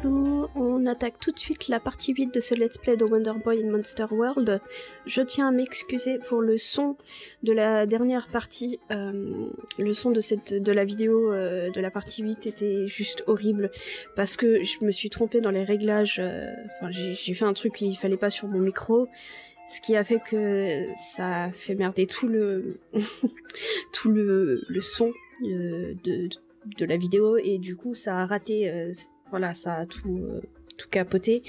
coucou, on attaque tout de suite la partie 8 de ce let's play de Wonder Boy in Monster World. Je tiens à m'excuser pour le son de la dernière partie. Le son de la vidéo de la partie 8 était juste horrible parce que je me suis trompée dans les réglages. J'ai fait un truc qu'il fallait pas sur mon micro. Ce qui a fait que ça a fait merder tout le tout le son de la vidéo, et du coup ça a raté, ça a tout capoté.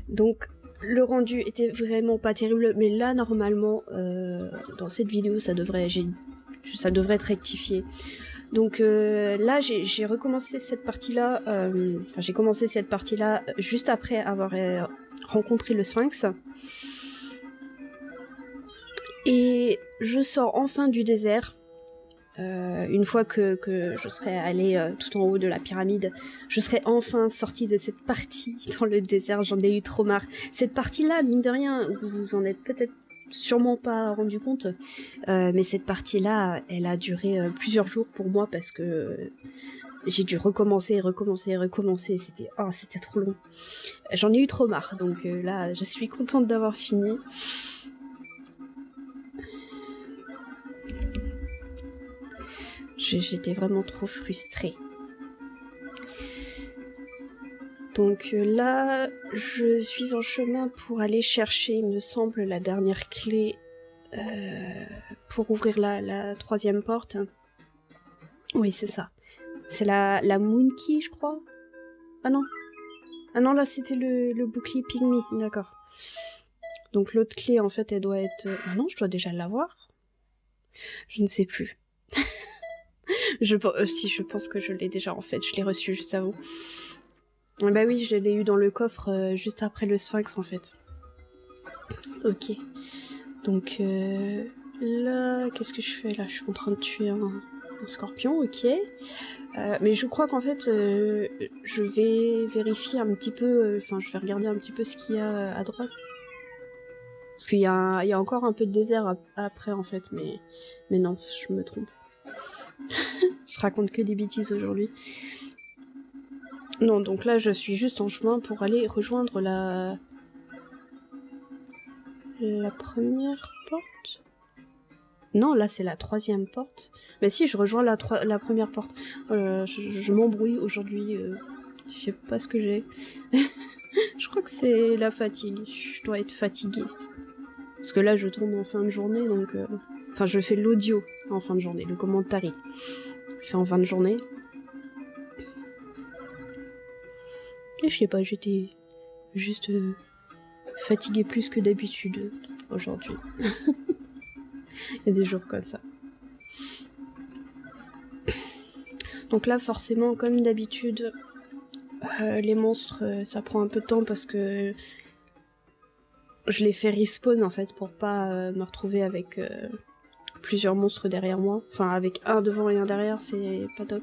Donc le rendu était vraiment pas terrible, mais là normalement dans cette vidéo ça devrait être rectifié. Donc là j'ai recommencé cette partie là, j'ai commencé cette partie là juste après avoir rencontré le Sphinx. Et je sors enfin du désert. Une fois que je serai allée tout en haut de la pyramide, je serai enfin sortie de cette partie dans le désert. J'en ai eu trop marre. Cette partie-là, mine de rien, vous vous en êtes peut-être sûrement pas rendu compte, mais cette partie-là, elle a duré plusieurs jours pour moi parce que j'ai dû recommencer. C'était trop long. J'en ai eu trop marre, donc là, je suis contente d'avoir fini. J'étais vraiment trop frustrée. Donc là, je suis en chemin pour aller chercher, il me semble, la dernière clé pour ouvrir la troisième porte. Oui, c'est ça. C'est la Moon Key, je crois. Ah non, là c'était le bouclier Pygmy, d'accord. Donc l'autre clé, en fait, elle doit être... Ah non, je dois déjà l'avoir. Je ne sais plus. Je pense que je l'ai déjà, en fait. Je l'ai reçu juste avant. Bah oui, je l'ai eu dans le coffre juste après le Sphinx, en fait. Ok. Donc là, qu'est-ce que je fais là? Je suis en train de tuer un scorpion, ok. Mais je crois qu'en fait, je vais vérifier un petit peu... je vais regarder un petit peu ce qu'il y a à droite. Parce qu'il y a encore un peu de désert après, en fait. Mais non, je me trompe. Je raconte que des bêtises aujourd'hui. Non, donc là, je suis juste en chemin pour aller rejoindre la première porte. Non, là, c'est la troisième porte. Mais si, je rejoins la première porte. Je m'embrouille aujourd'hui. Je sais pas ce que j'ai. Je crois que c'est la fatigue. Je dois être fatiguée. Parce que là, je tourne en fin de journée, donc... je fais l'audio en fin de journée, le commentary. Je fais en fin de journée. Et je sais pas, j'étais juste fatiguée plus que d'habitude aujourd'hui. Il y a des jours comme ça. Donc là, forcément, comme d'habitude, les monstres, ça prend un peu de temps parce que je les fais respawn, en fait, pour pas me retrouver avec plusieurs monstres derrière moi. Enfin, avec un devant et un derrière, c'est pas top.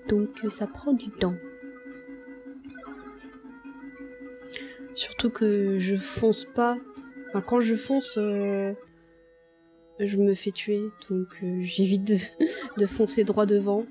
Donc ça prend du temps. Surtout que je fonce pas. Enfin, quand je fonce, je me fais tuer. Donc j'évite de foncer droit devant.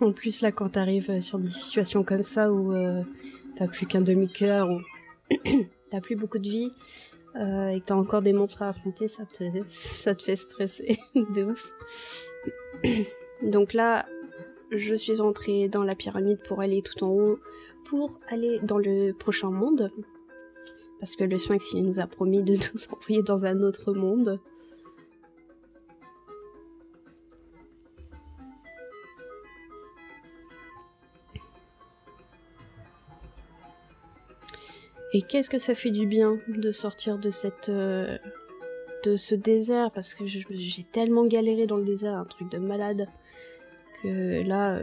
En plus, là, quand t'arrives sur des situations comme ça où t'as plus qu'un demi-cœur, ou t'as plus beaucoup de vie, et que t'as encore des monstres à affronter, ça te fait stresser de ouf. Donc là, je suis entrée dans la pyramide pour aller tout en haut, pour aller dans le prochain monde. parce que le Sphinx il nous a promis de nous envoyer dans un autre monde. Et qu'est-ce que ça fait du bien de sortir de ce désert, parce que j'ai tellement galéré dans le désert, un truc de malade, que là,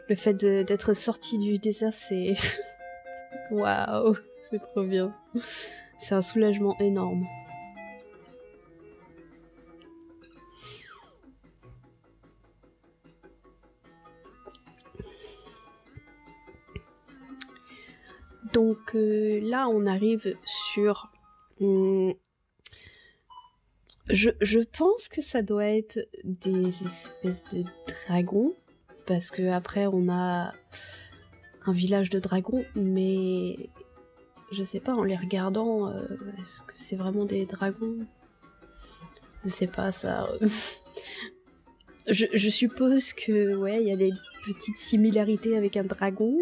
le fait d'être sorti du désert, c'est... Waouh, c'est trop bien. C'est un soulagement énorme. Donc là, on arrive sur... Je pense que ça doit être des espèces de dragons, parce que après on a un village de dragons, mais je sais pas, en les regardant, est-ce que c'est vraiment des dragons? Je sais pas, ça... je suppose que, ouais, il y a des petites similarités avec un dragon,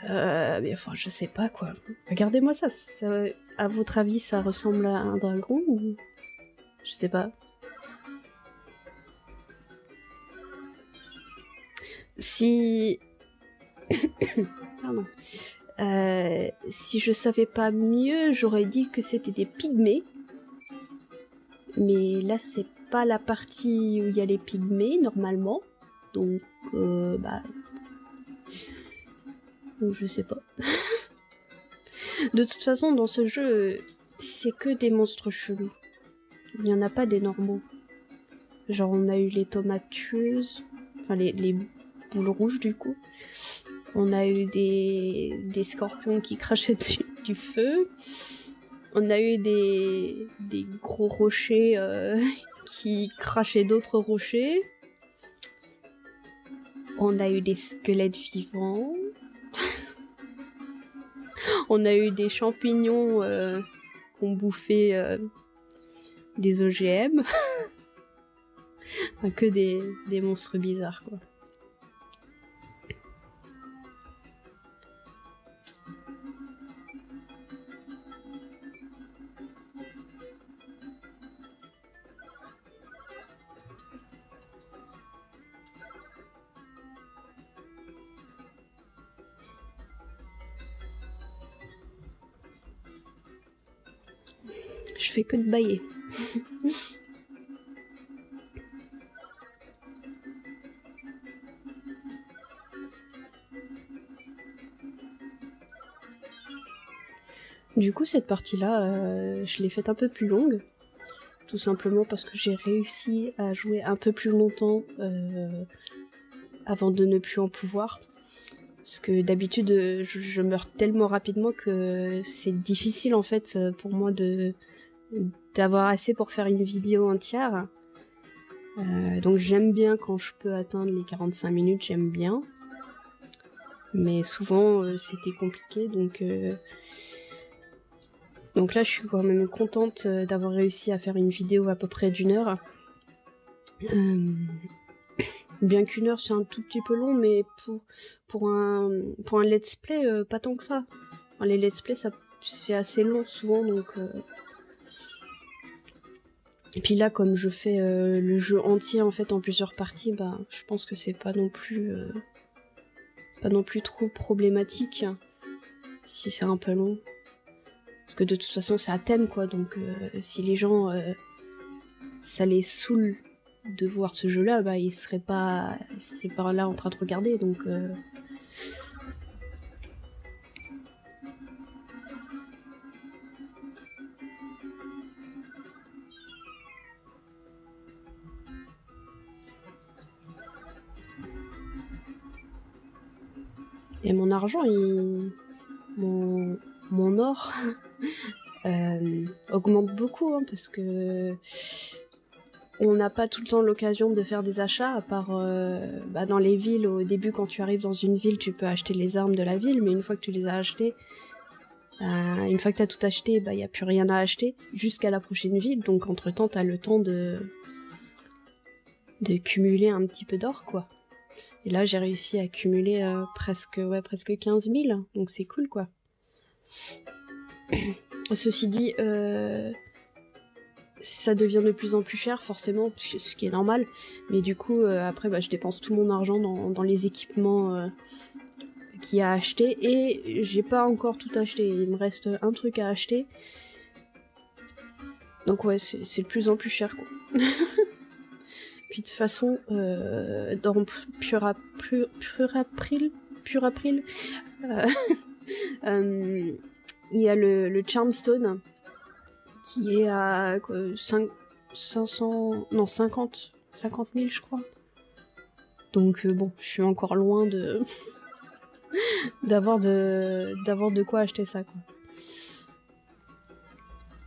mais enfin, je sais pas, quoi. Regardez-moi ça, à votre avis, ça ressemble à un dragon ou... Je sais pas. Si... Pardon. Si je savais pas mieux, j'aurais dit que c'était des pygmées. Mais là, c'est pas la partie où il y a les pygmées, normalement. Donc, bah... Donc, je sais pas. De toute façon, dans ce jeu, c'est que des monstres chelous. Il n'y en a pas des normaux. Genre, on a eu les tomates tueuses. Enfin, les boules rouges, du coup. On a eu des scorpions qui crachaient du feu. On a eu des gros rochers qui crachaient d'autres rochers. On a eu des squelettes vivants. On a eu des champignons qui ont bouffé des OGM. Enfin, que des monstres bizarres, quoi. Je fais que de bailler. Du coup, cette partie-là, je l'ai faite un peu plus longue. Tout simplement parce que j'ai réussi à jouer un peu plus longtemps avant de ne plus en pouvoir. Parce que d'habitude, je meurs tellement rapidement que c'est difficile en fait pour moi d'avoir assez pour faire une vidéo entière. Donc j'aime bien quand je peux atteindre les 45 minutes, j'aime bien. Mais souvent c'était compliqué, donc là je suis quand même contente d'avoir réussi à faire une vidéo à peu près d'1 heure. Bien qu'1 heure c'est un tout petit peu long, mais pour un let's play, pas tant que ça. Enfin, les let's play c'est assez long souvent, donc... Et puis là, comme je fais le jeu entier en fait en plusieurs parties, bah je pense que c'est pas non plus trop problématique si c'est un peu long. Parce que de toute façon c'est à thème, quoi, donc si les gens ça les saoule de voir ce jeu-là, bah ils seraient pas là en train de regarder, donc... Et mon argent, mon or augmente beaucoup, hein, parce que on n'a pas tout le temps l'occasion de faire des achats, à part dans les villes. Au début, quand tu arrives dans une ville, tu peux acheter les armes de la ville, mais une fois que tu les as achetées, une fois que tu as tout acheté, il n'y a plus rien à acheter jusqu'à la prochaine ville, donc entre-temps, tu as le temps de cumuler un petit peu d'or, quoi. Et là, j'ai réussi à cumuler presque 15 000, donc c'est cool, quoi. Ceci dit, ça devient de plus en plus cher, forcément, ce qui est normal. Mais du coup, après, je dépense tout mon argent dans les équipements qu'il y a à acheter. Et j'ai pas encore tout acheté. Il me reste un truc à acheter. Donc ouais, c'est de plus en plus cher, quoi. Puis de toute façon, dans Purapril, il y a le Charmstone qui est à 50 000, je crois. Donc bon, je suis encore loin d'avoir de quoi acheter ça, quoi.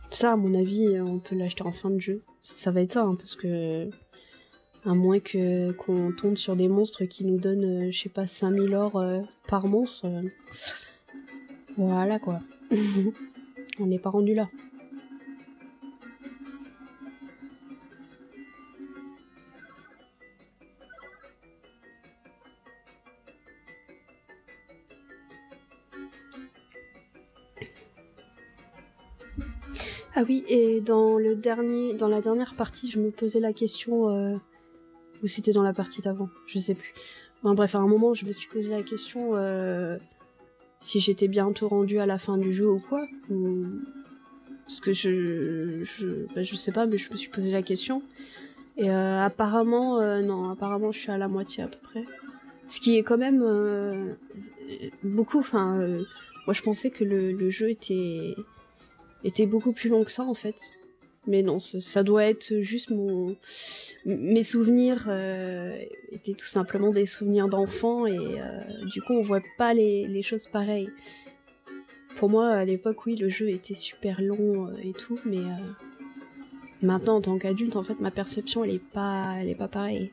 Ça, à mon avis, on peut l'acheter en fin de jeu. Ça va être ça, hein, parce que à moins qu'on tombe sur des monstres qui nous donnent, je sais pas, 5000 or par monstre. Voilà, quoi. On n'est pas rendu là. Ah oui, et dans la dernière partie, je me posais la question, ou c'était dans la partie d'avant, je sais plus. Bon, bref, à un moment, je me suis posé la question si j'étais bientôt rendue à la fin du jeu ou quoi. Parce que je sais pas, mais je me suis posé la question. Et apparemment, non, apparemment, je suis à la moitié à peu près. Ce qui est quand même beaucoup, enfin, moi je pensais que le jeu était beaucoup plus long que ça, en fait. Mais non, ça doit être juste mes souvenirs étaient tout simplement des souvenirs d'enfant et du coup on voit pas les choses pareilles. Pour moi, à l'époque, oui, le jeu était super long et tout, mais maintenant en tant qu'adulte, en fait, ma perception elle est pas pareille.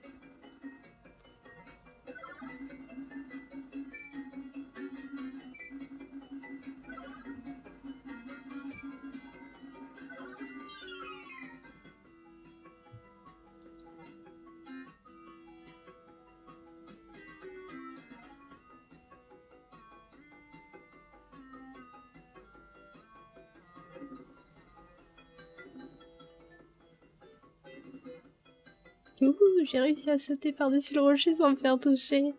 Ouh, j'ai réussi à sauter par-dessus le rocher sans me faire toucher.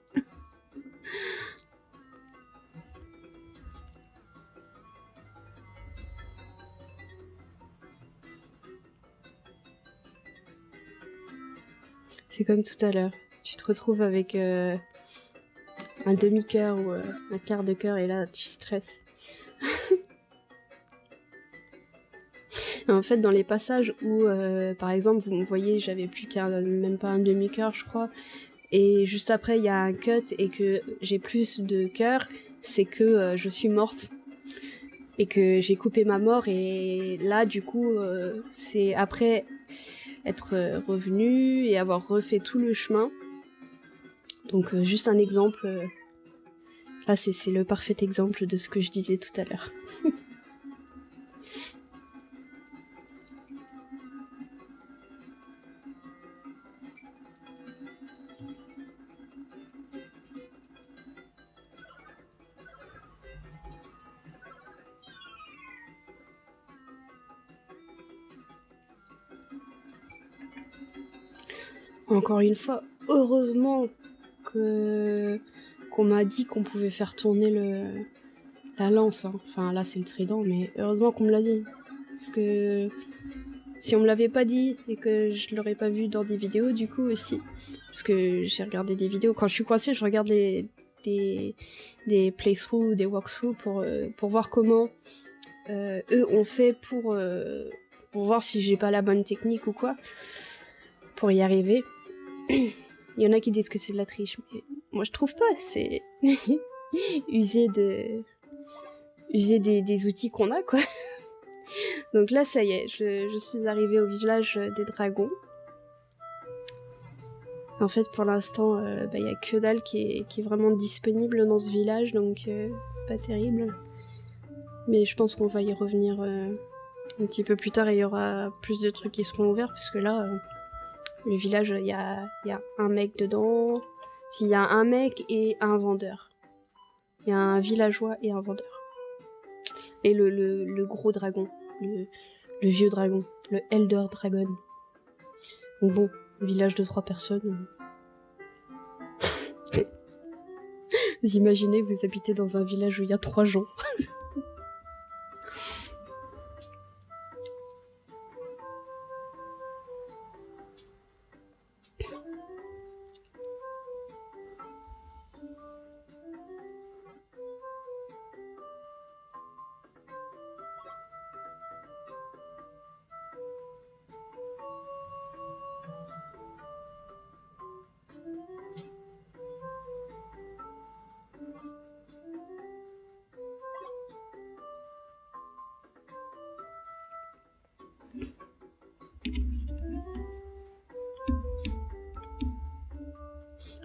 C'est comme tout à l'heure. Tu te retrouves avec un demi-cœur ou un quart de cœur et là tu stresses. En fait, dans les passages où, par exemple, vous me voyez, j'avais plus même pas un demi-cœur, je crois, et juste après, il y a un cut et que j'ai plus de cœur, c'est que je suis morte et que j'ai coupé ma mort, et là, du coup, c'est après être revenue et avoir refait tout le chemin. Donc, juste un exemple. Là, c'est le parfait exemple de ce que je disais tout à l'heure. Encore une fois, heureusement qu'on m'a dit qu'on pouvait faire tourner la lance. Hein. Enfin, là, c'est le trident, mais heureusement qu'on me l'a dit. Parce que si on me l'avait pas dit et que je l'aurais pas vu dans des vidéos, du coup, aussi. Parce que j'ai regardé des vidéos. Quand je suis coincée, je regarde des playthroughs, des walkthroughs pour voir comment eux ont fait pour voir si j'ai pas la bonne technique ou quoi. Pour y arriver. Il y en a qui disent que c'est de la triche, mais moi je trouve pas, c'est user des outils qu'on a, quoi. Donc là, ça y est, je suis arrivée au village des dragons. En fait, pour l'instant, y a que dalle qui est vraiment disponible dans ce village, donc c'est pas terrible. Mais je pense qu'on va y revenir un petit peu plus tard et il y aura plus de trucs qui seront ouverts, puisque là... le village, il y a un mec dedans. S'il y a un mec et un vendeur. Il y a un villageois et un vendeur. Et le gros dragon, le vieux dragon, le Elder Dragon. Donc bon, village de 3 personnes. Vous imaginez, vous habitez dans un village où il y a 3 gens.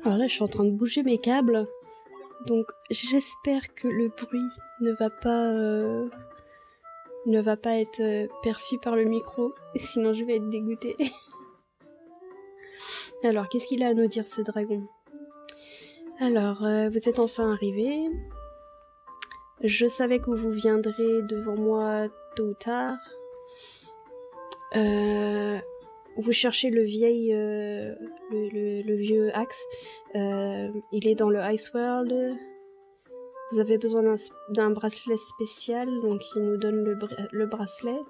Alors là, je suis en train de bouger mes câbles. Donc j'espère que le bruit ne va pas être perçu par le micro, sinon je vais être dégoûtée. Alors, qu'est-ce qu'il a à nous dire, ce dragon? Alors, vous êtes enfin arrivé. Je savais que vous viendrez devant moi tôt ou tard. Vous cherchez le vieux axe. Il est dans le Ice World. Vous avez besoin d'un bracelet spécial, donc il nous donne le bracelet.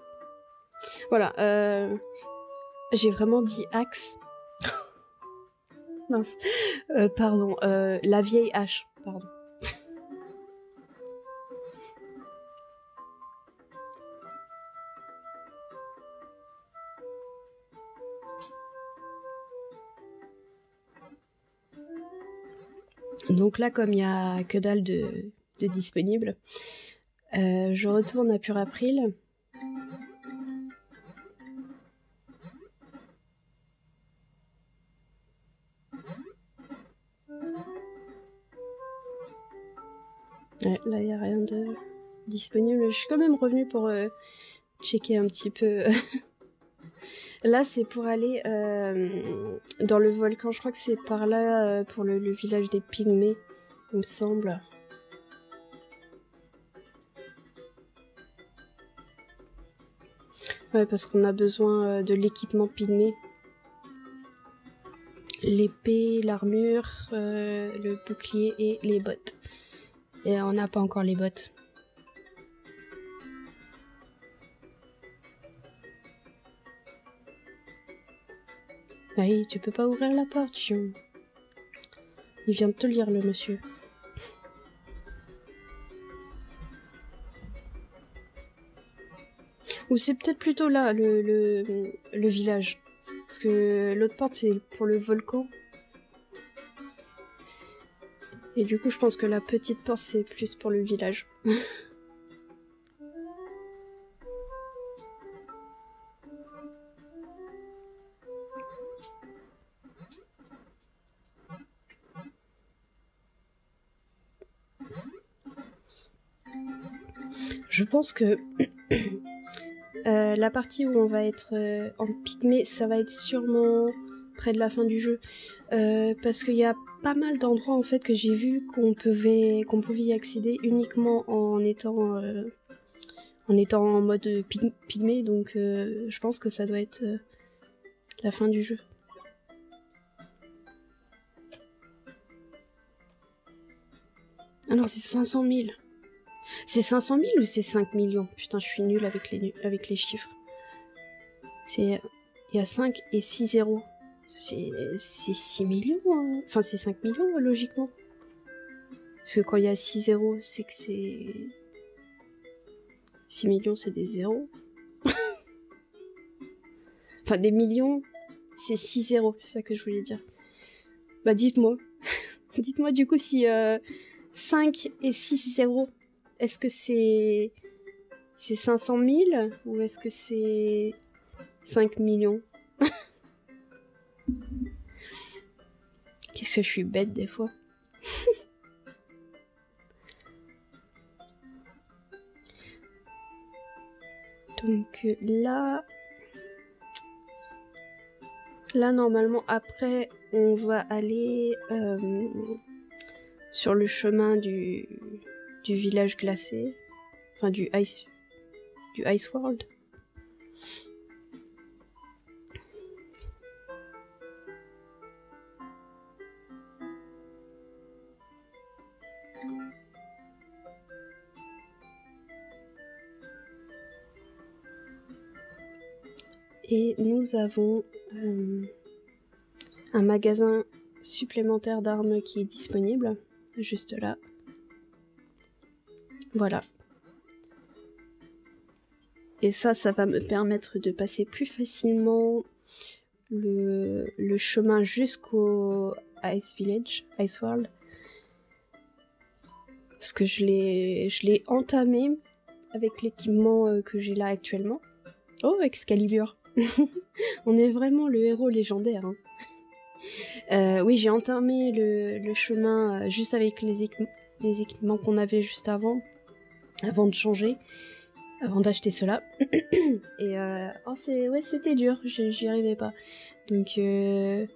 Voilà, j'ai vraiment dit axe. Mince. Pardon, la vieille hache, pardon. Donc là, comme il n'y a que dalle de disponible, je retourne à Pur April. Ouais, là, il n'y a rien de disponible. Je suis quand même revenue pour checker un petit peu. Là, c'est pour aller dans le volcan. Je crois que c'est par là, pour le village des Pygmées, il me semble. Ouais, parce qu'on a besoin de l'équipement Pygmée. L'épée, l'armure, le bouclier et les bottes. Et on n'a pas encore les bottes. Oui, tu peux pas ouvrir la porte, Chion. Il vient de te lire, le monsieur. Ou c'est peut-être plutôt là, le village. Parce que l'autre porte, c'est pour le volcan. Et du coup, je pense que la petite porte, c'est plus pour le village. Je pense que la partie où on va être en pygmée, ça va être sûrement près de la fin du jeu. Parce qu'il y a pas mal d'endroits en fait que j'ai vu qu'on pouvait y accéder uniquement en étant en mode pygmée, donc je pense que ça doit être la fin du jeu. Ah non, c'est 500 000. C'est 500 000 ou c'est 5 millions? Putain, je suis nulle avec les chiffres. Il y a 5 et 6 zéros. C'est 6 millions, hein. Enfin, c'est 5 millions, logiquement. Parce que quand il y a 6 zéros, c'est que c'est... 6 millions, c'est des zéros. Enfin, des millions, c'est 6 zéros, c'est ça que je voulais dire. Bah, dites-moi. Dites-moi, du coup, si 5 et 6 zéros, est-ce que c'est 500 000 ou est-ce que c'est 5 millions? Qu'est-ce que je suis bête des fois. Donc là, normalement, après, on va aller sur le chemin du village glacé. Enfin, du Ice World. Et nous avons un magasin supplémentaire d'armes qui est disponible, juste là. Voilà. Et ça va me permettre de passer plus facilement le chemin jusqu'au Ice Village, Ice World. Parce que je l'ai entamé avec l'équipement que j'ai là actuellement. Oh, Excalibur. On est vraiment le héros légendaire. Hein. Oui, j'ai entamé le chemin juste avec les équipements qu'on avait juste avant de changer, avant d'acheter cela. Et c'était dur, j'y arrivais pas. Donc j'ai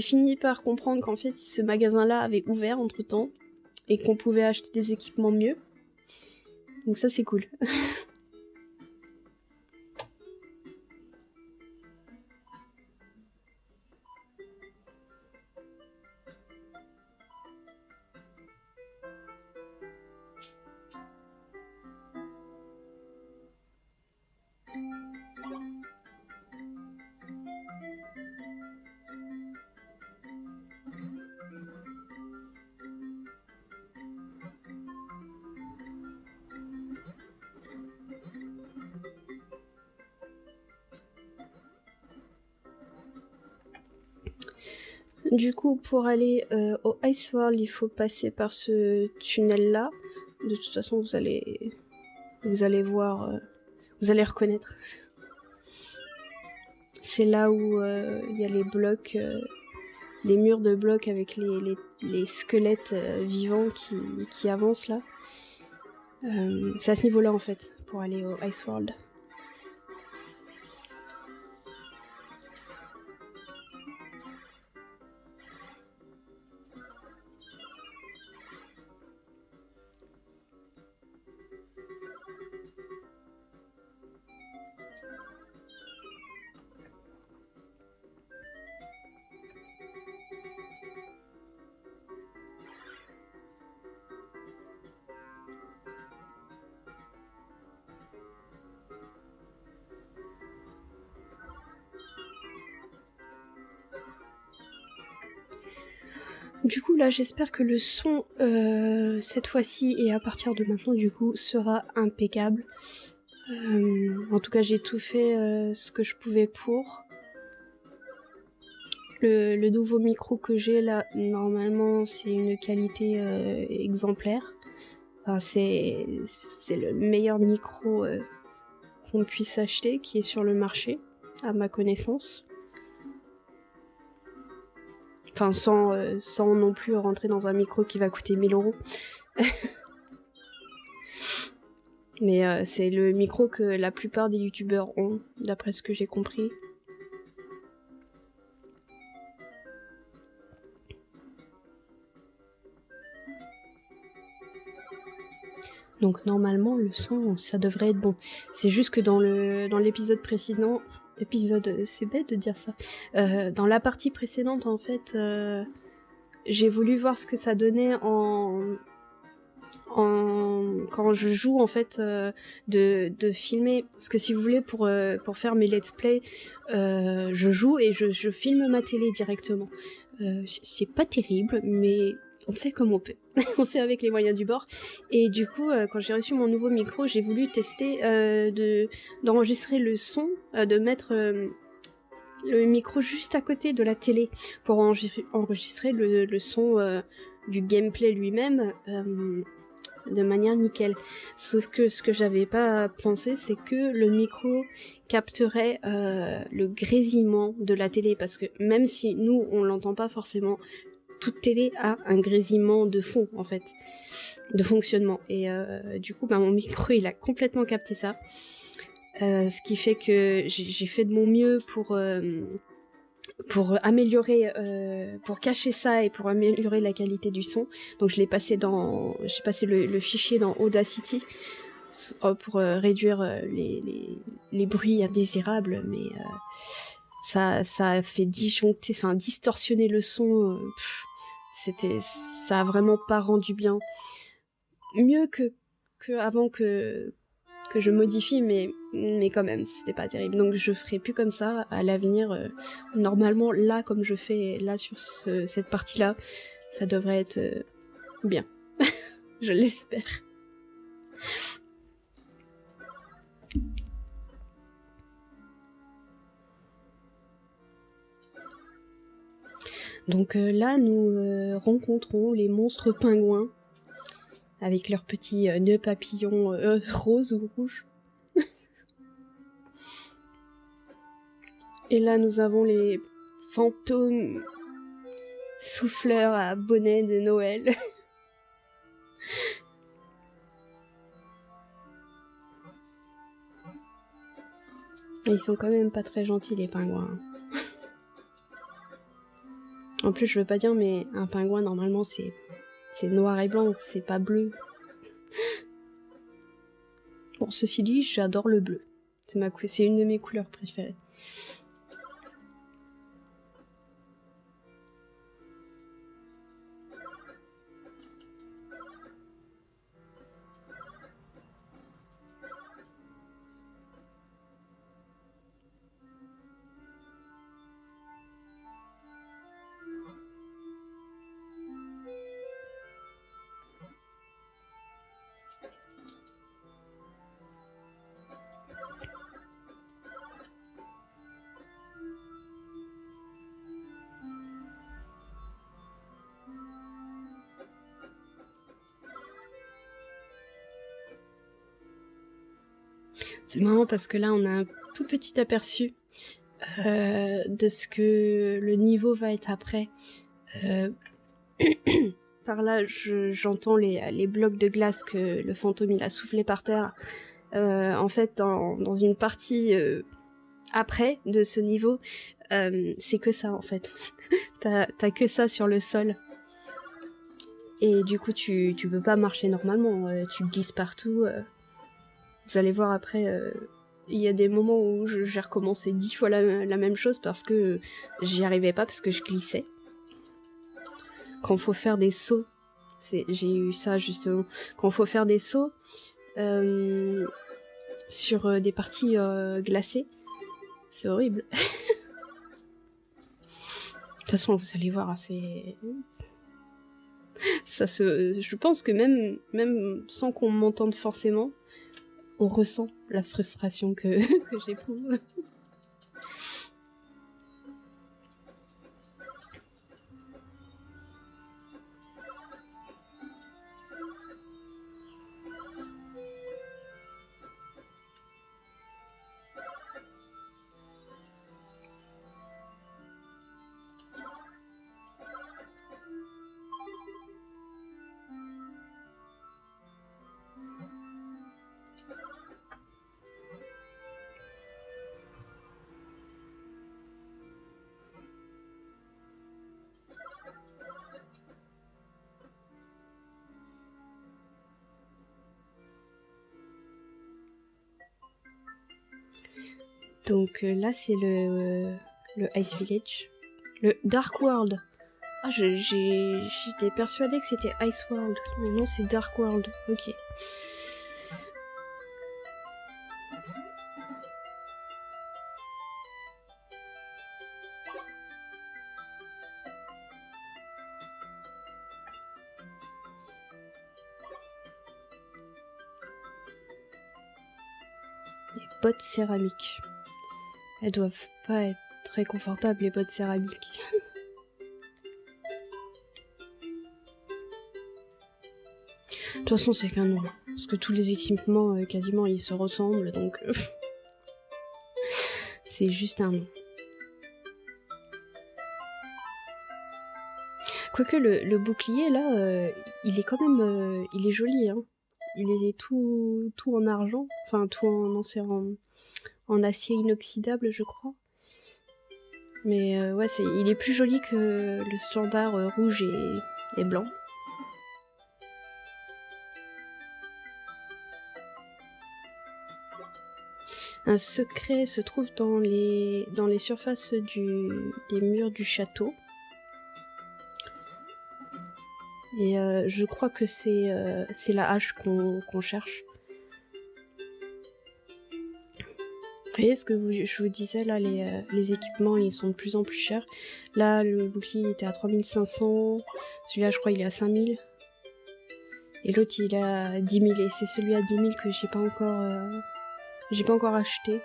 fini par comprendre qu'en fait ce magasin-là avait ouvert entre-temps et qu'on pouvait acheter des équipements mieux. Donc ça c'est cool. Du coup, pour aller au Ice World, il faut passer par ce tunnel-là. De toute façon, vous allez voir, vous allez reconnaître. C'est là où il y a les blocs, des murs de blocs avec les squelettes vivants qui avancent là. C'est à ce niveau-là en fait, pour aller au Ice World. Du coup là j'espère que le son cette fois-ci et à partir de maintenant du coup sera impeccable. En tout cas j'ai tout fait ce que je pouvais pour. Le nouveau micro que j'ai là normalement c'est une qualité exemplaire. Enfin, c'est le meilleur micro qu'on puisse acheter qui est sur le marché à ma connaissance. Enfin, sans non plus rentrer dans un micro qui va coûter 1000 €. Mais c'est le micro que la plupart des youtubeurs ont, d'après ce que j'ai compris. Donc normalement, le son, ça devrait être bon. C'est juste que dans l'épisode précédent... c'est bête de dire ça. Dans la partie précédente, en fait, j'ai voulu voir ce que ça donnait quand je joue, en fait, de filmer. Parce que si vous voulez, pour faire mes let's play, je joue et je filme ma télé directement. C'est pas terrible, mais on fait comme on peut. On fait avec les moyens du bord. Et du coup, quand j'ai reçu mon nouveau micro, j'ai voulu tester d'enregistrer le son, de mettre le micro juste à côté de la télé pour enregistrer le son du gameplay lui-même de manière nickel. Sauf que ce que j'avais pas pensé, c'est que le micro capterait le grésillement de la télé, parce que même si nous, on l'entend pas forcément, toute télé a un grésillement de fond, en fait, de fonctionnement. Et du coup, mon micro, il a complètement capté ça. Ce qui fait que j'ai fait de mon mieux pour pour améliorer, pour cacher ça et pour améliorer la qualité du son. Donc j'ai passé le fichier dans Audacity pour réduire les bruits indésirables, mais ça a fait distorsionner le son. Ça a vraiment pas rendu bien. Mieux que avant que je modifie, mais quand même, c'était pas terrible. Donc je ferai plus comme ça à l'avenir. Normalement, là, comme je fais là sur cette partie-là, ça devrait être bien. Je l'espère. Donc là, nous rencontrons les monstres pingouins avec leurs petits nœuds papillons roses ou rouges. Et là, nous avons les fantômes souffleurs à bonnet de Noël. Ils sont quand même pas très gentils, les pingouins. En plus, je veux pas dire, mais un pingouin, normalement, c'est noir et blanc, c'est pas bleu. Bon, ceci dit, j'adore le bleu. C'est une de mes couleurs préférées. C'est marrant parce que là, on a un tout petit aperçu de ce que le niveau va être après. Par là, j'entends les blocs de glace que le fantôme il a soufflé par terre. En fait, dans une partie après de ce niveau, c'est que ça en fait. T'as que ça sur le sol. Et du coup, tu peux pas marcher normalement. Tu glisses partout. Vous allez voir après, il y a des moments où j'ai recommencé 10 fois la même chose parce que j'y arrivais pas, parce que je glissais. Quand faut faire des sauts, j'ai eu ça justement. Quand faut faire des sauts sur des parties glacées, c'est horrible. De toute façon, vous allez voir, je pense que même sans qu'on m'entende forcément, on ressent la frustration que j'éprouve. Donc là, c'est le Ice Village. Le Dark World. Ah, j'étais persuadée que c'était Ice World. Mais non, c'est Dark World. Ok. Les bottes céramiques. Elles doivent pas être très confortables, les bottes céramiques. De toute façon, c'est qu'un nom. Parce que tous les équipements, quasiment, ils se ressemblent, donc... c'est juste un nom. Quoique, le bouclier, là, il est quand même... il est joli, hein. Il est tout en argent. Enfin, tout en acier inoxydable, je crois. Mais ouais, il est plus joli que le standard rouge et blanc. Un secret se trouve dans les surfaces des murs du château. Et je crois que c'est la hache qu'on cherche. Vous voyez ce que je vous disais, là, les équipements, ils sont de plus en plus chers. Là, le bouclier était à 3500. Celui-là, je crois, il est à 5000. Et l'autre, il est à 10 000. Et c'est celui à 10 000 que j'ai pas encore acheté.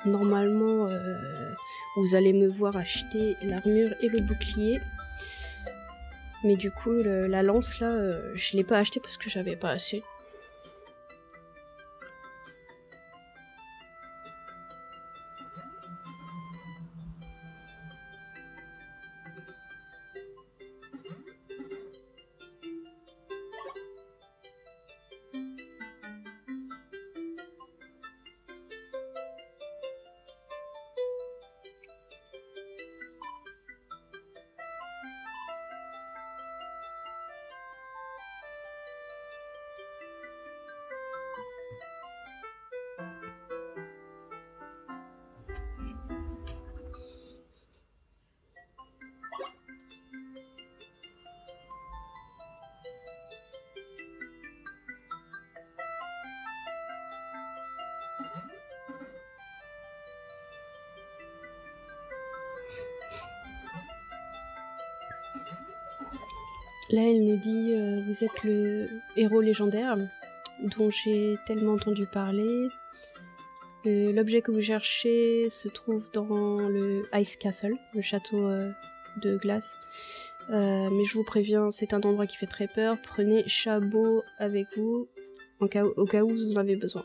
Normalement, vous allez me voir acheter l'armure et le bouclier. Mais du coup, la lance, là, je l'ai pas acheté parce que j'avais pas assez. Là, elle nous dit vous êtes le héros légendaire dont j'ai tellement entendu parler. L'objet que vous cherchez se trouve dans le Ice Castle, le château de glace. Mais je vous préviens, c'est un endroit qui fait très peur. Prenez Chabot avec vous au cas où vous en avez besoin.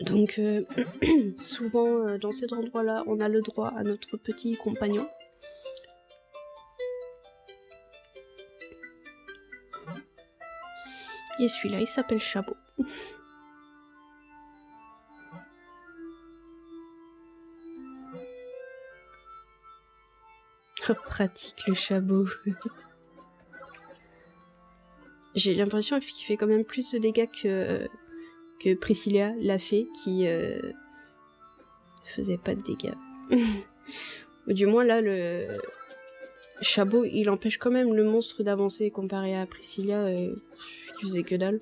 Donc, souvent, dans cet endroit-là, on a le droit à notre petit compagnon. Et celui-là, il s'appelle Chabot. Pratique le Chabot. J'ai l'impression qu'il fait quand même plus de dégâts que Priscilla, la fée, qui faisait pas de dégâts. Ou du moins là, le Chabot, il empêche quand même le monstre d'avancer comparé à Priscilla, qui faisait que dalle.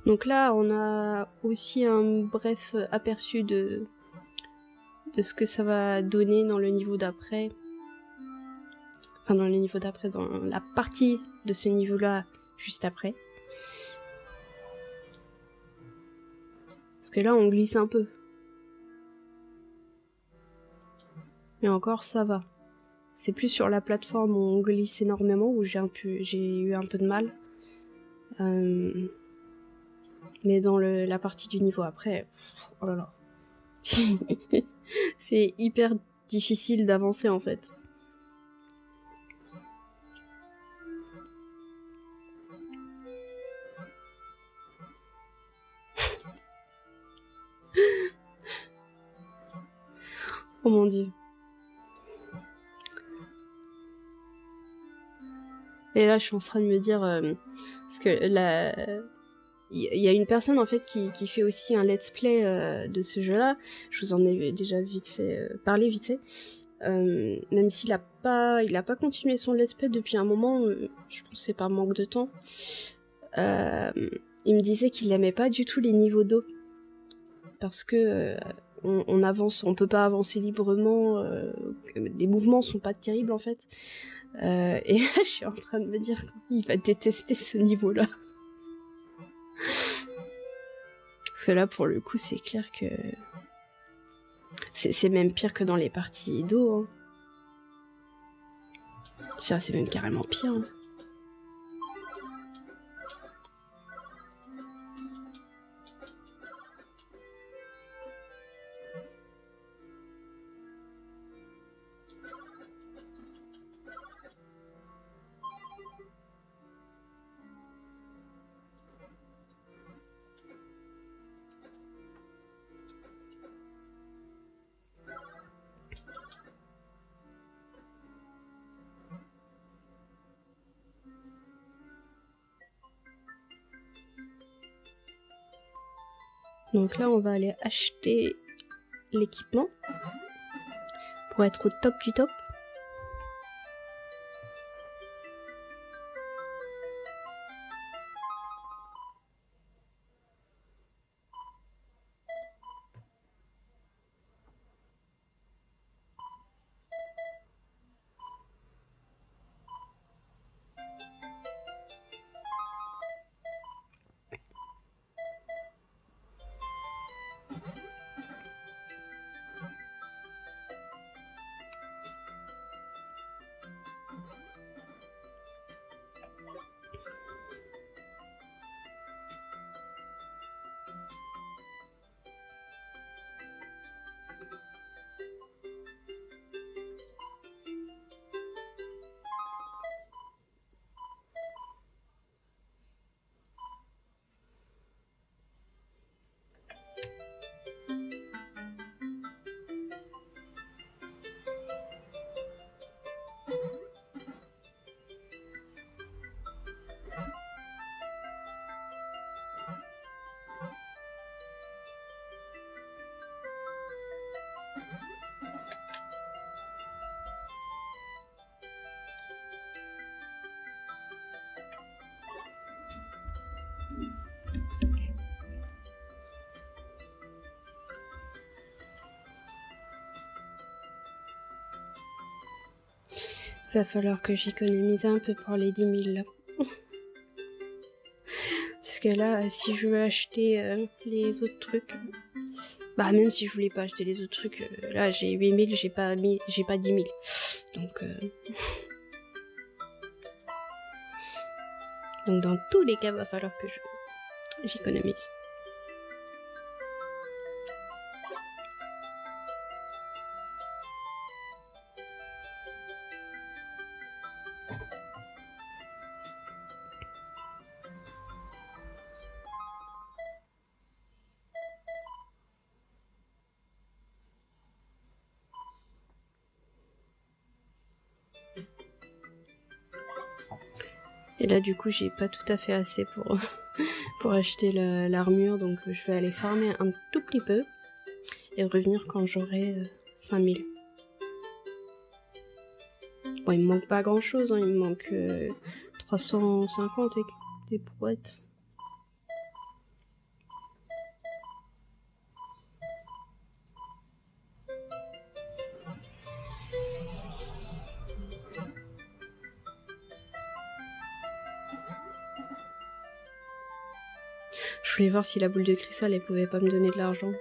Donc là, on a aussi un bref aperçu de ce que ça va donner dans le niveau d'après. Enfin, dans le niveau d'après, dans la partie de ce niveau-là, juste après. Parce que là, on glisse un peu. Mais encore, ça va. C'est plus sur la plateforme où on glisse énormément, où j'ai eu un peu de mal. Mais dans la partie du niveau après, oh là là. C'est hyper difficile d'avancer en fait. Oh mon dieu. Et là, je suis en train de me dire... parce que il y a une personne en fait qui fait aussi un let's play de ce jeu-là. Je vous en ai déjà parlé vite fait. Même s'il a pas continué son let's play depuis un moment, je pense que c'est par manque de temps. Il me disait qu'il aimait pas du tout les niveaux d'eau parce que on peut pas avancer librement, les mouvements sont pas terribles en fait. Et là, je suis en train de me dire qu'il va détester ce niveau-là. Parce que là, pour le coup, c'est clair que C'est même pire que dans les parties d'eau. Hein. C'est même carrément pire. Hein. Donc là, on va aller acheter l'équipement pour être au top du top. Va falloir que j'économise un peu pour les 10 000 là. Parce que là, si je veux acheter les autres trucs... Bah même si je voulais pas acheter les autres trucs, là j'ai 8 000, j'ai pas 10 000. Donc... Donc dans tous les cas, va falloir que j'économise. Et là, du coup, j'ai pas tout à fait assez pour acheter l'armure, donc je vais aller farmer un tout petit peu et revenir quand j'aurai 5000. Bon, il me manque pas grand chose, hein, il me manque 350 et des brouettes. Je voulais voir si la boule de cristal, elle pouvait pas me donner de l'argent.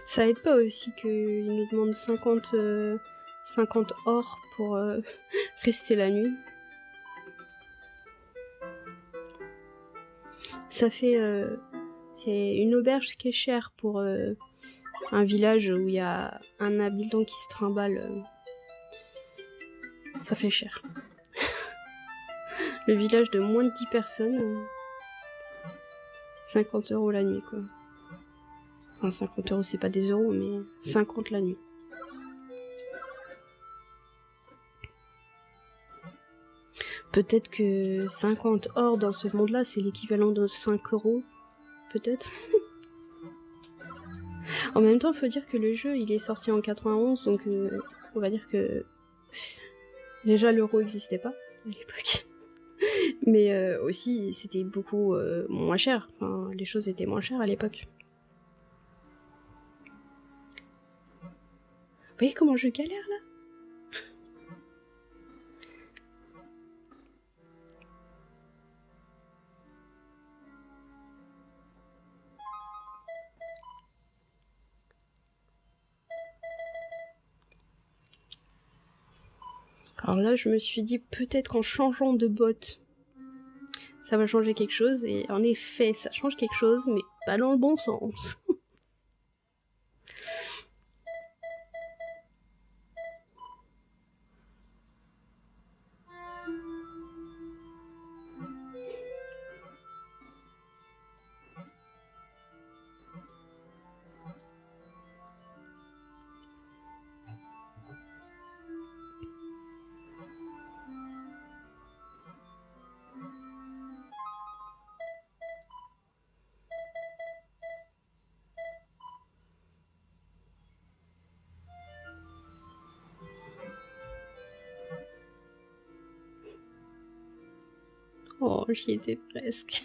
Ça aide pas aussi qu'ils nous demandent 50 or pour rester la nuit. Ça fait... c'est une auberge qui est chère pour un village où il y a un habitant qui se trimballe. Ça fait cher. Le village de moins de 10 personnes, 50 € la nuit, quoi. Enfin, 50 € c'est pas des euros, mais 50 la nuit. Peut-être que 50 or dans ce monde-là, c'est l'équivalent de 5 €. Peut-être. En même temps, faut dire que le jeu, il est sorti en 91, donc on va dire que... Déjà, l'euro n'existait pas à l'époque. Mais aussi, c'était beaucoup moins cher. Enfin, les choses étaient moins chères à l'époque. Vous voyez comment je galère, là ? Alors là, je me suis dit peut-être qu'en changeant de botte, ça va changer quelque chose. Et en effet, ça change quelque chose, mais pas dans le bon sens. Oh, j'y étais presque.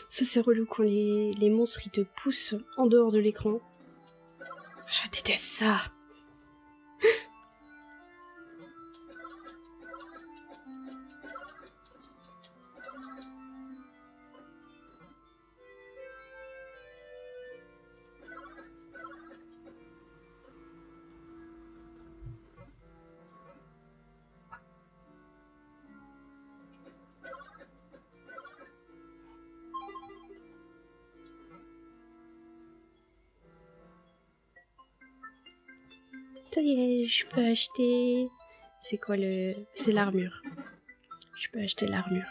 Ça, c'est relou quand les monstres, ils te poussent en dehors de l'écran. Je déteste ça. Ça y est, je peux acheter... C'est quoi le... C'est l'armure. Je peux acheter l'armure.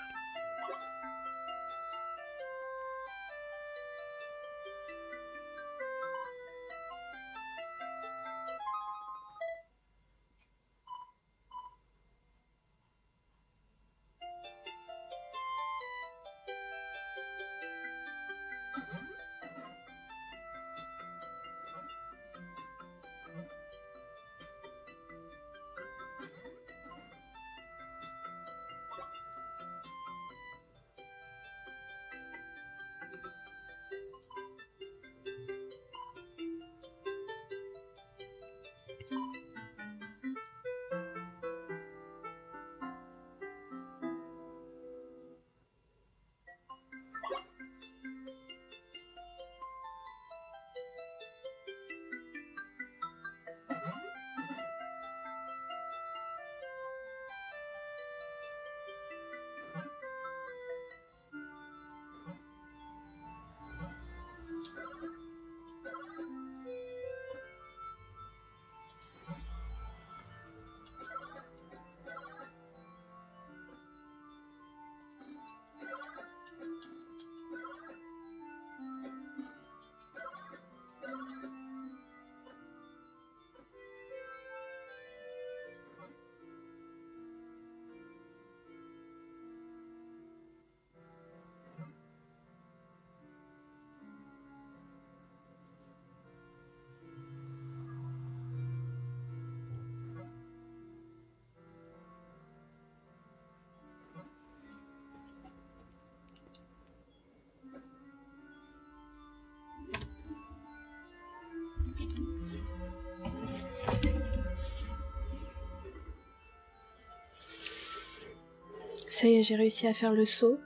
Ça y est, j'ai réussi à faire le saut.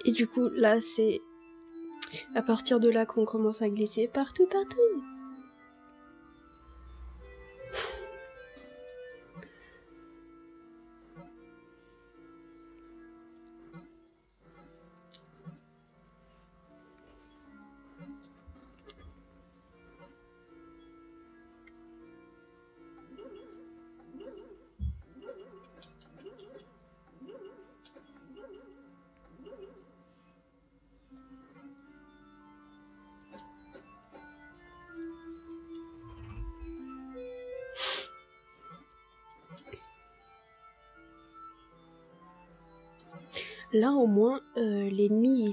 Et du coup, là, c'est à partir de là qu'on commence à glisser partout. Là, au moins, l'ennemi,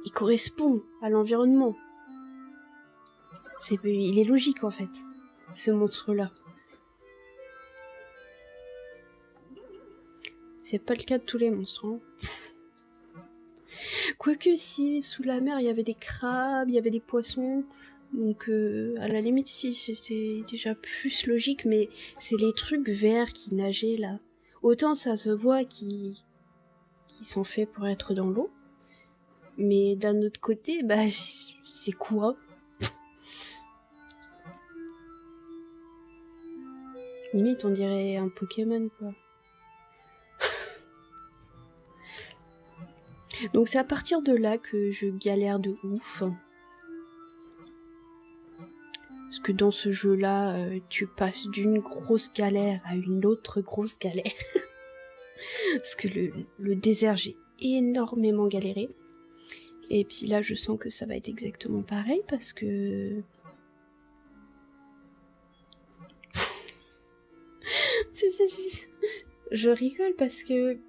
il correspond à l'environnement. Il est logique, en fait, ce monstre-là. c'est pas le cas de tous les monstres. Hein. Quoique si, sous la mer, il y avait des crabes, il y avait des poissons, donc à la limite, si, c'était déjà plus logique, mais c'est les trucs verts qui nageaient là. Autant ça se voit qui sont faits pour être dans l'eau, mais d'un autre côté, bah, c'est quoi? Limite, on dirait un Pokémon, quoi. Donc c'est à partir de là que je galère de ouf. Parce que dans ce jeu-là, tu passes d'une grosse galère à une autre grosse galère. Parce que le désert, j'ai énormément galéré. Et puis là, je sens que ça va être exactement pareil parce que... je rigole parce que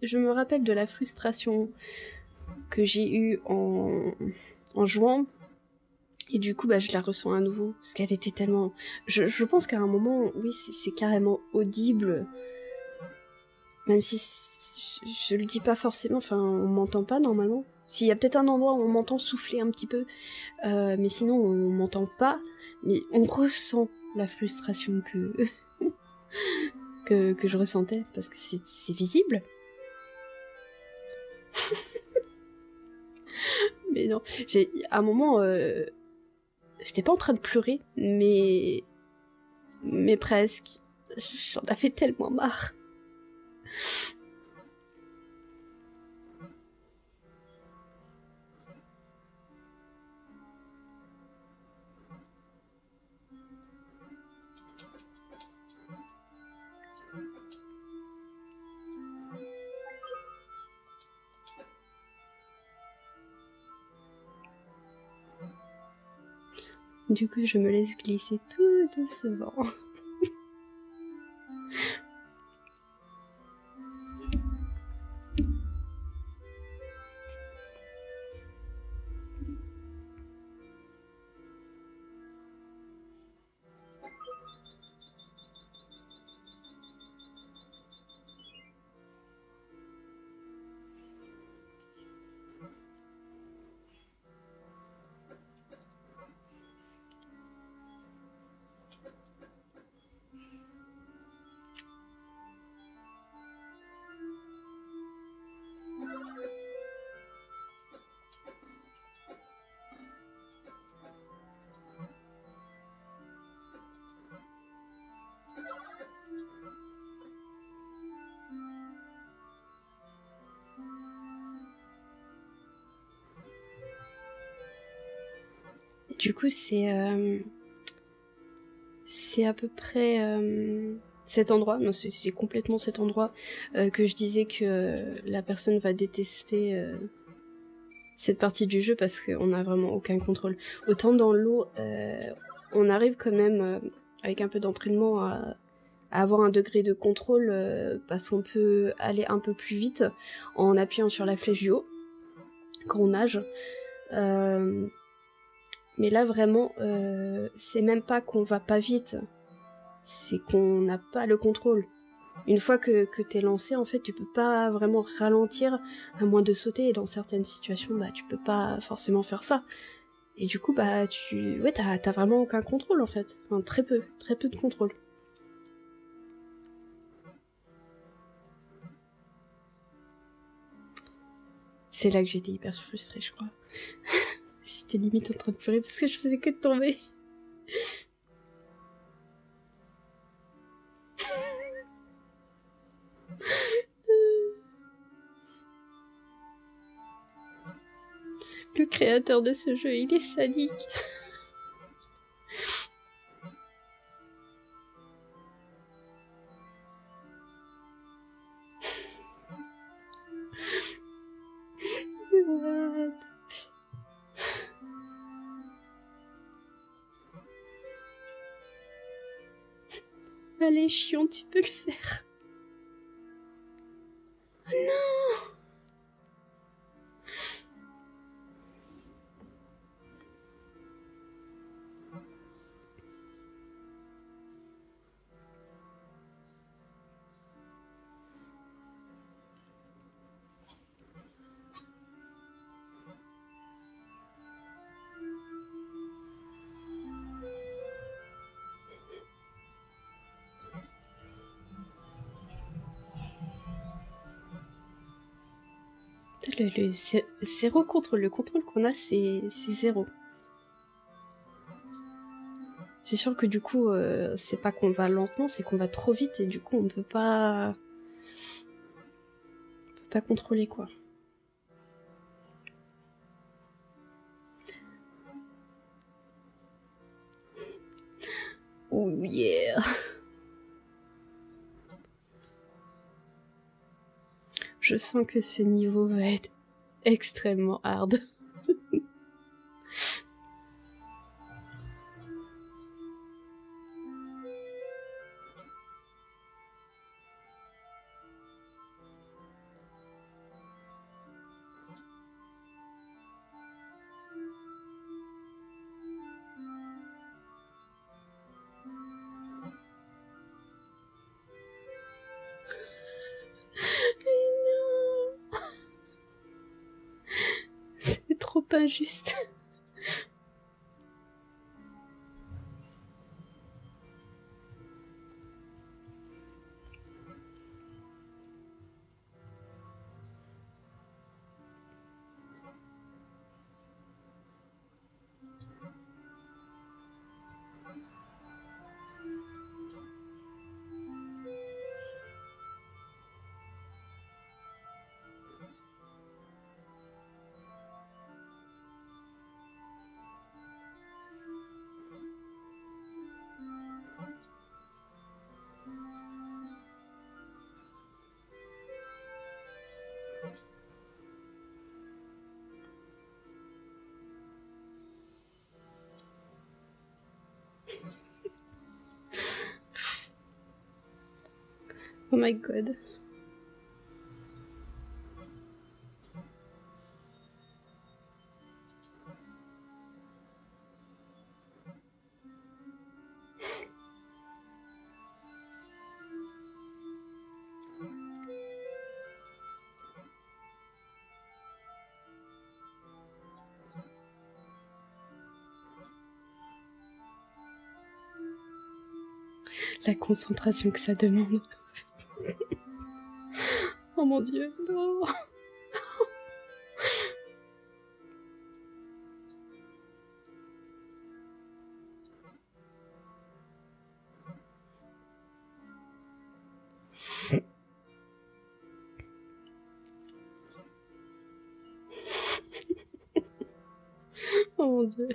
je me rappelle de la frustration que j'ai eue en jouant. Et du coup, bah, je la ressens à nouveau. Parce qu'elle était tellement... Je pense qu'à un moment, oui, c'est carrément audible. Même si je le dis pas forcément, enfin, on m'entend pas normalement. S'il y a peut-être un endroit où on m'entend souffler un petit peu, mais sinon on m'entend pas. Mais on ressent la frustration que je ressentais, parce que c'est visible. Mais non, à un moment, j'étais pas en train de pleurer, mais presque. J'en avais tellement marre. Du coup, je me laisse glisser tout doucement. Du coup, c'est à peu près cet endroit, non, c'est complètement cet endroit que je disais que la personne va détester cette partie du jeu parce qu'on n'a vraiment aucun contrôle. Autant dans l'eau, on arrive quand même, avec un peu d'entraînement, à avoir un degré de contrôle parce qu'on peut aller un peu plus vite en appuyant sur la flèche du haut quand on nage. Mais là, vraiment, c'est même pas qu'on va pas vite, c'est qu'on n'a pas le contrôle. Une fois que t'es lancé, en fait, tu peux pas vraiment ralentir, à moins de sauter, et dans certaines situations, bah, tu peux pas forcément faire ça. Et du coup, bah, t'as vraiment aucun contrôle, en fait. Enfin, très peu de contrôle. C'est là que j'étais hyper frustrée, je crois. J'étais limite en train de pleurer parce que je faisais que de tomber. Le créateur de ce jeu, il est sadique. What? Allez, chiant, tu peux le faire. Oh non! Putain, zéro contrôle. Le contrôle qu'on a, c'est zéro. C'est sûr que du coup, c'est pas qu'on va lentement, c'est qu'on va trop vite et du coup, on peut pas contrôler, quoi. Oh yeah! Je sens que ce niveau va être extrêmement hard. C'est trop injuste. Oh my god. La concentration que ça demande. Oh mon dieu, non. Oh mon dieu.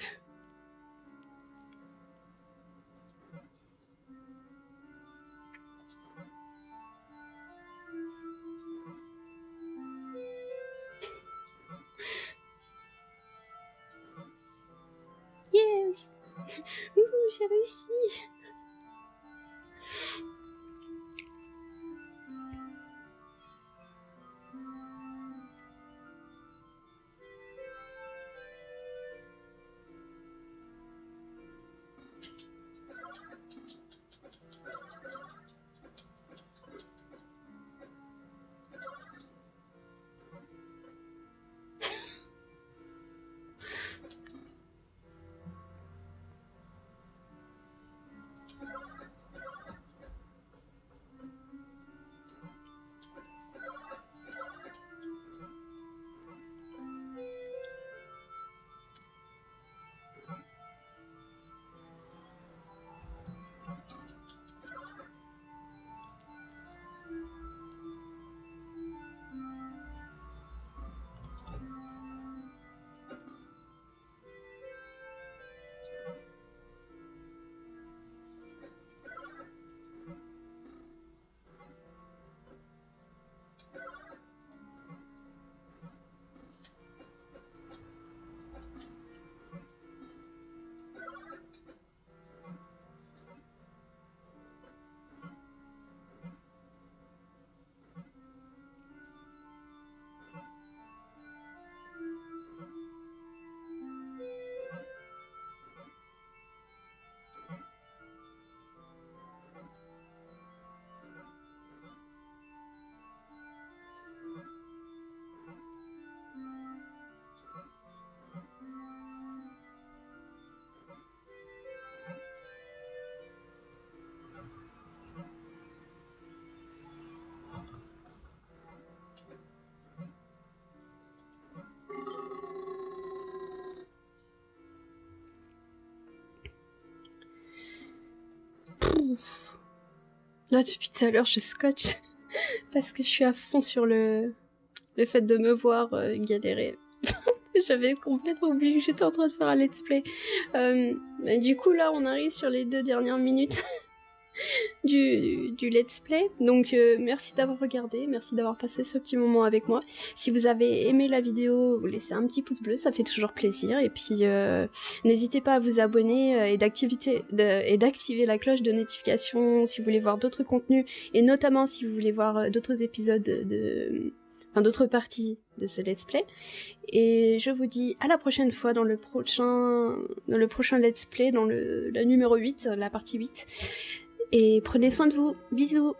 Yes. Ouh, j'ai réussi. Là, depuis tout à l'heure, je scotche parce que je suis à fond sur le fait de me voir galérer. J'avais complètement oublié que j'étais en train de faire un let's play. Du coup, là, on arrive sur les 2 dernières minutes du let's play. Donc, merci d'avoir regardé, merci d'avoir passé ce petit moment avec moi. Si vous avez aimé la vidéo, vous laissez un petit pouce bleu, ça fait toujours plaisir. Et puis, n'hésitez pas à vous abonner et d'activer la cloche de notification si vous voulez voir d'autres contenus, et notamment si vous voulez voir d'autres épisodes d'autres parties de ce let's play. Et je vous dis à la prochaine fois dans le prochain let's play, dans la numéro 8, la partie 8. Et prenez soin de vous. Bisous.